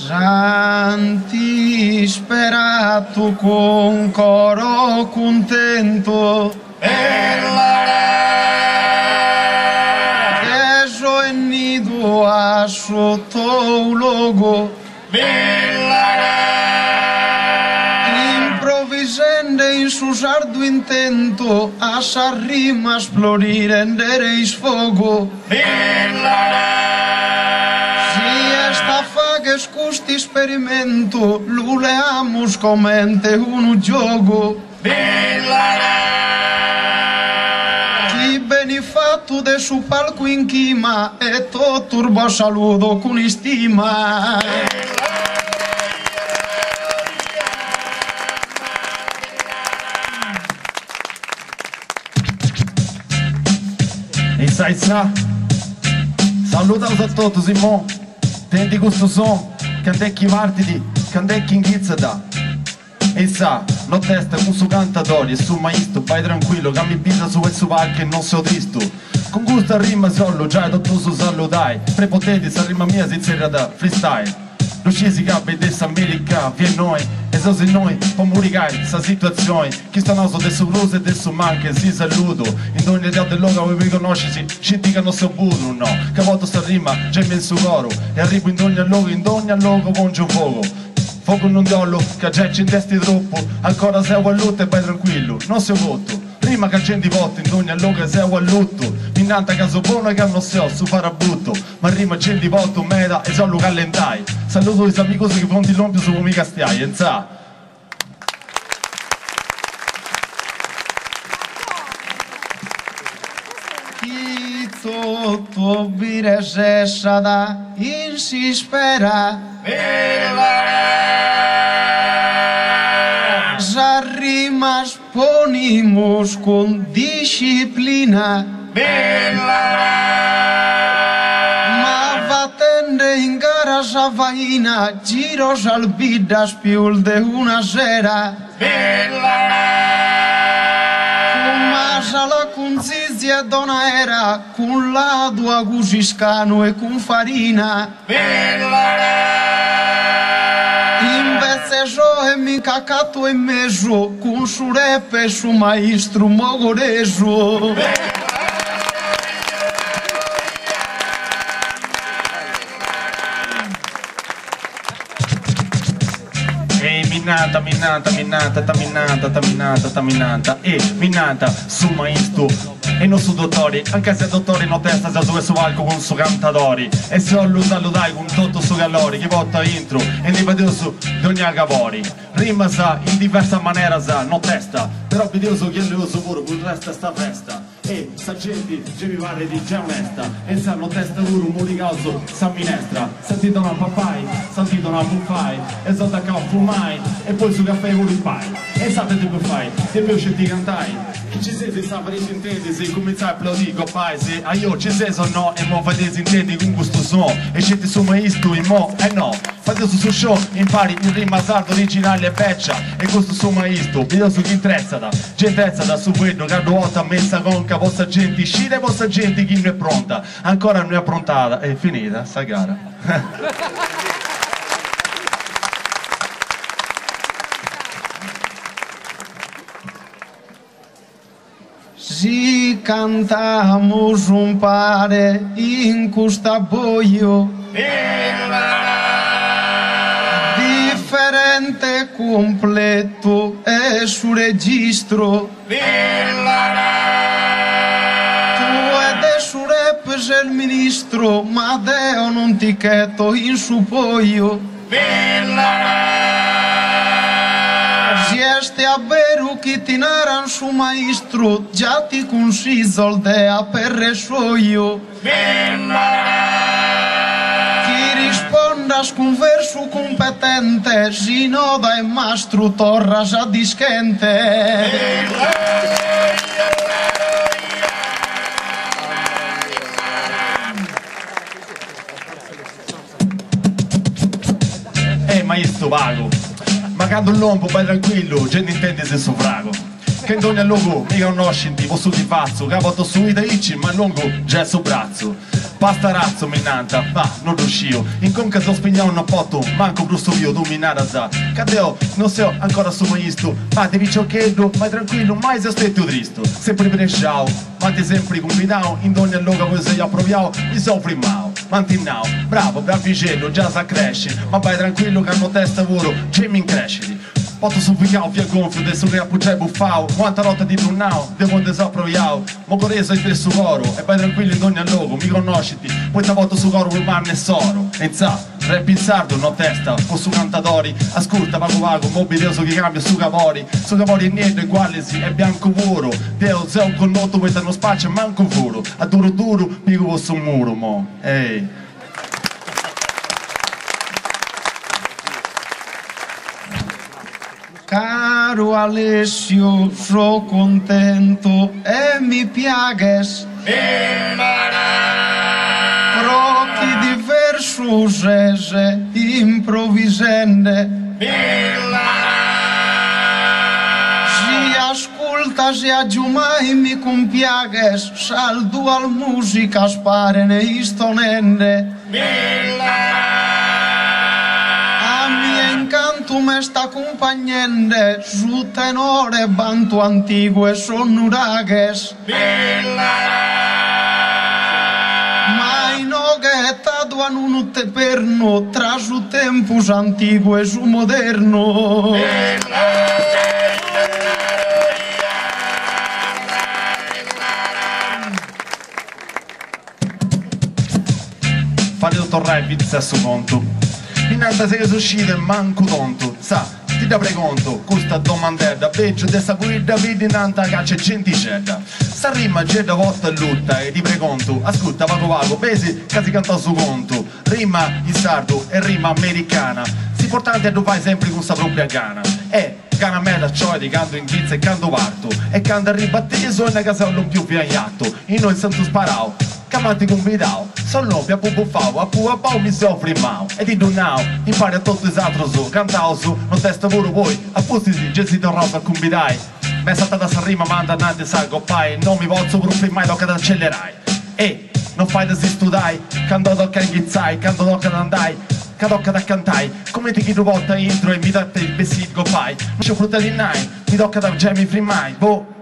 Santi sperato con coro contento Eso en nido a sotto un logo Improvisende in su sardo intento a sa rimas florirendereis fogo Scusti esperimento, luleamos comente uno gioco Chi benifatto de su palco in chima e to turbo saludo con istima E sai sa, salutaos a todos irmão. Tendi questo son, candecchi martedì, candecchi in ghizzada E sa, no testa con su cantatori e su maestro vai tranquillo, che mi pisa su questo palco e non so tristo Con gusto a rima solo, già è tutto su saludai Prepotenti, sa rima mia si zerra da freestyle Lo scesi che vedesse America, viene noi E so se noi, po' muricare, sa situazione Chi sta naso de su blues e de su manche, si saluto In ogni realtà del luogo vi conosci, scendi che non so buono, no Che volta sta rima, c'è in su coro E arrivo in ogni luogo, pongo un fuoco Fuoco non diollo, che già ci intesti troppo Ancora sei a lutto e vai tranquillo, non si voto Prima che accendi voto, in ogni luogo sei a lutto Minanta caso buono che non so, su farabutto Ma rima accendi voto, meta e solo callentai Saluto i amici che fanno di lompio su come castiai, e sa Chi tutto vire sessada in si spera Sa rimas ponimos con disciplina Ma battende in gara sa vaina Giros al vidas piul de una sera Masa la cunzizia donna era Con lado agusiscano e con farina Invece so e mi cacato e meso Con su rap e su maestro mogoreso Minanta, e minanta su maestro e non su dottori, anche se dottori non testa già su palco con su cantatori e se ho lo saludai con tutto su gallori che porta intro e ne vedo su di ogni agavori rima sa in diversa maniera sa non testa però video su chi è l'uso pure con il resto sta festa e sa gente ci mi pare di già onesta e sa non testa pure un muricaso sa minestra sentito una papai sentito una buffai e so da capo fumai e poi su caffè pure il pai e sa te che fai e poi ci ti cantai chi ci sei se sa per i sintesi cominciai a applaudire paese a io ci sei o no e mo fate intendi con questo suono e scendi su maestro e mo no fate su show impari in rima sardo originale e beccia e questo suo maestro video su chi intrezzata da su quello che hanno volta messa conca vostra gente scide vostra gente chi non è pronta ancora non è approntata è finita sta gara Si cantamos un pare in custa boio Differente completo e su registro Tu ed su rap il ministro ma deo non ti cheto in su poio Sieste a veru chi ti naran su maestro già ti conciso il dea per resoio Chi rispondas con verso competente si no dai mastro torras a dischente maestro vago ma quando l'uomo vai tranquillo, gente intende se suffrago che in ogni luogo mi conosci, tipo su di pazzo, che ho su i daici, ma lungo già su braccio. Pasta razzo minanta, ma non riuscivo. In conca so spignare un potto, manco brusto io, dominare za. Cadeo, non so ancora su mai isto, ma devi cioccheddo, ma tranquillo, mai se stetto dristo. Sempre presciao, ma ti sempre convidao, in ogni luogo voi sei approviao, mi soffri mao. Mantinao, bravo, bravicello, già sa cresce, ma vai tranquillo che hanno testa volo, c'è mi incresciti. Potto supplicao via gonfio, adesso che appoggiai buffao, quanta rotta di brunao, devo desapproviao, mo correso il su coro, e vai tranquillo in ogni luogo, mi conosciti, poi ta volta su coro per marne soro, e za, rap in sardo, no testa, o su cantatori, ascolta vago vago, mobileoso che cambia su cavori e niente, ugualesi, è bianco voro, deo, zeo con noto, poi non spaccia, manco voro, a duro duro, mi cuvo su un muro, mo, ehi. Caro Alessio, so contento e mi piaces pro chi diversus ese improvisende si ascolta si aggiumai mi compiaches saldo al musica spare ne istonende tu me sta accompagnando su tenore banto antigue sonnurages mai no che tado a un perno tra su tempus antigue su moderno Fate tutto il pizza a suo conto. Innanzi se che uscite manco tonto, sa, ti da preconto, questa domandetta, peggio dessa guida, vedi nanta caccia e centicetta. Sta rima c'è da volta lutta e ti preconto, ascolta vago vago, pesi che si canta su conto, rima in sardo e rima americana, l'importante è che tu fai sempre con sta propria gana, gana mela cioè di canto in ghizza e canto parto, e canto ribatteso e una casa non più piagnatto, e noi sento sparao. Chiamati convidao, sono più buffao, a pau mi soffri mau, e ti donao, impari a tutto esatto su, cantao su, non testa pure voi, a posti di gestito rosa convidai, me saltata sa rima manda nante salgo pai, non mi posso proprio mai lo che accellerai, e non fai da si studai, canto tocca inghizzai, canto tocca andai, tocca da cantai, come ti chiedo volta intro e mi date il vestito fai, non c'è frutta di nai, mi tocca da gemmi frimai, boh.